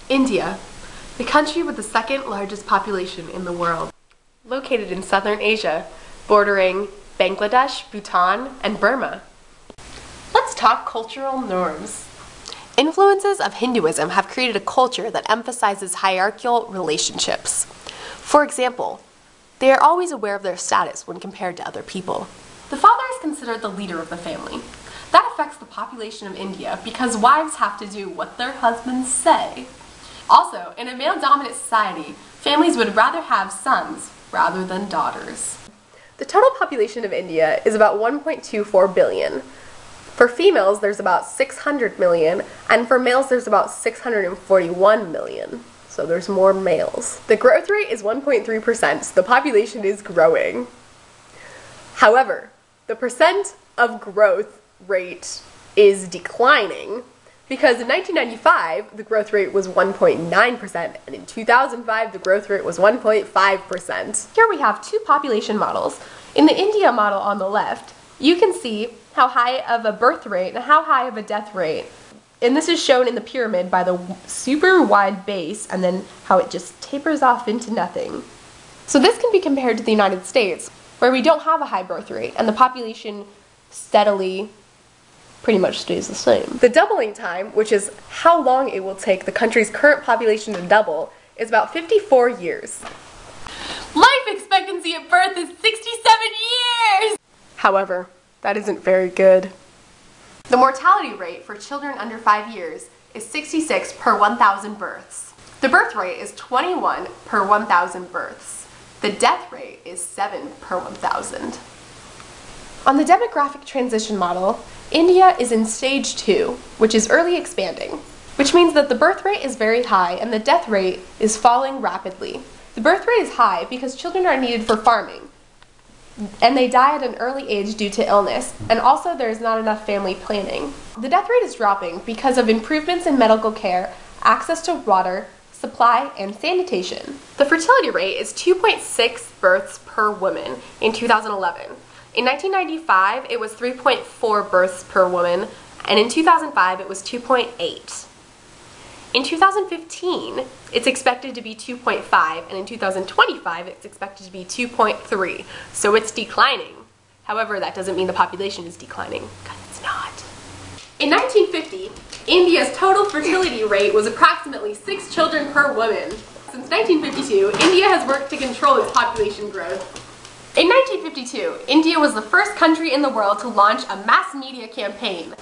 India, the country with the second largest population in the world, located in southern Asia, bordering Bangladesh, Bhutan, and Burma. Let's talk cultural norms. Influences of Hinduism have created a culture that emphasizes hierarchical relationships. For example, they are always aware of their status when compared to other people. The father is considered the leader of the family. That affects the population of India because wives have to do what their husbands say. Also, in a male-dominant society, families would rather have sons rather than daughters. The total population of India is about 1.24 billion. For females, there's about 600 million, and for males, there's about 641 million. So there's more males. The growth rate is 1.3%, so the population is growing. However, the percent of growth rate is declining because in 1995, the growth rate was 1.9%, and in 2005, the growth rate was 1.5%. Here we have two population models. In the India model on the left, you can see how high of a birth rate and how high of a death rate. And this is shown in the pyramid by the super wide base and then how it just tapers off into nothing. So this can be compared to the United States, where we don't have a high birth rate and the population steadily pretty much stays the same. The doubling time, which is how long it will take the country's current population to double, is about 54 years. Life expectancy at birth is 67 years! However, that isn't very good. The mortality rate for children under 5 years is 66 per 1,000 births. The birth rate is 21 per 1,000 births. The death rate is 7 per 1,000. On the demographic transition model, India is in stage 2, which is early expanding, which means that the birth rate is very high and the death rate is falling rapidly. The birth rate is high because children are needed for farming, and they die at an early age due to illness, and also there is not enough family planning. The death rate is dropping because of improvements in medical care, access to water, supply, and sanitation. The fertility rate is 2.6 births per woman in 2011. In 1995, it was 3.4 births per woman, and in 2005, it was 2.8. In 2015, it's expected to be 2.5, and in 2025, it's expected to be 2.3, so it's declining. However, that doesn't mean the population is declining, because it's not. In 1950, India's total fertility rate was approximately 6 children per woman. Since 1952, India has worked to control its population growth. In 1952, India was the first country in the world to launch a mass media campaign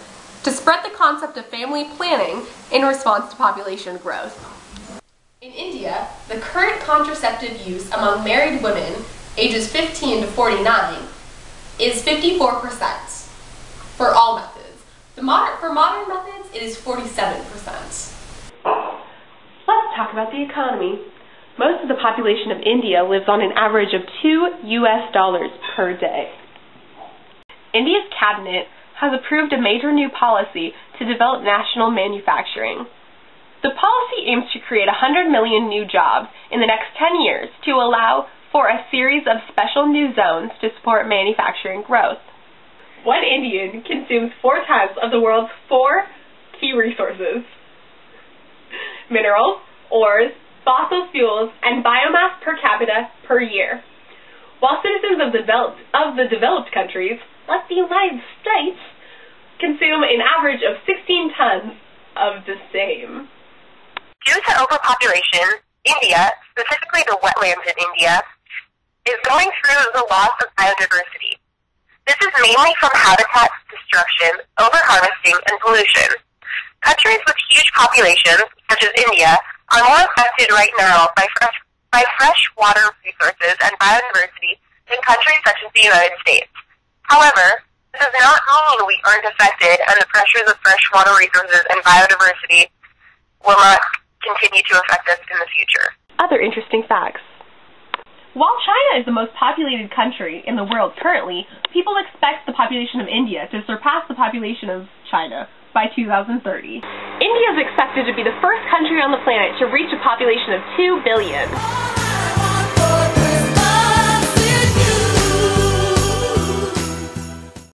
to spread the concept of family planning in response to population growth. In India, the current contraceptive use among married women ages 15 to 49 is 54% for all methods. For modern methods, it is 47%. Let's talk about the economy. Most of the population of India lives on an average of $2 per day. India's cabinet has approved a major new policy to develop national manufacturing. The policy aims to create 100 million new jobs in the next 10 years to allow for a series of special new zones to support manufacturing growth. One Indian consumes 4 times of the world's 4 key resources: minerals, ores, fossil fuels, and biomass per capita per year, while citizens of the developed countries, like the United States, consume an average of 16 tons of the same. Due to overpopulation, India, specifically the wetlands in India, is going through the loss of biodiversity. This is mainly from habitat destruction, overharvesting, and pollution. Countries with huge populations, such as India, are more affected right now by fresh water resources and biodiversity than countries such as the United States. However, this does not mean we aren't affected and the pressures of freshwater resources and biodiversity will not continue to affect us in the future. Other interesting facts. While China is the most populated country in the world currently, people expect the population of India to surpass the population of China by 2030. India is expected to be the first country on the planet to reach a population of 2 billion.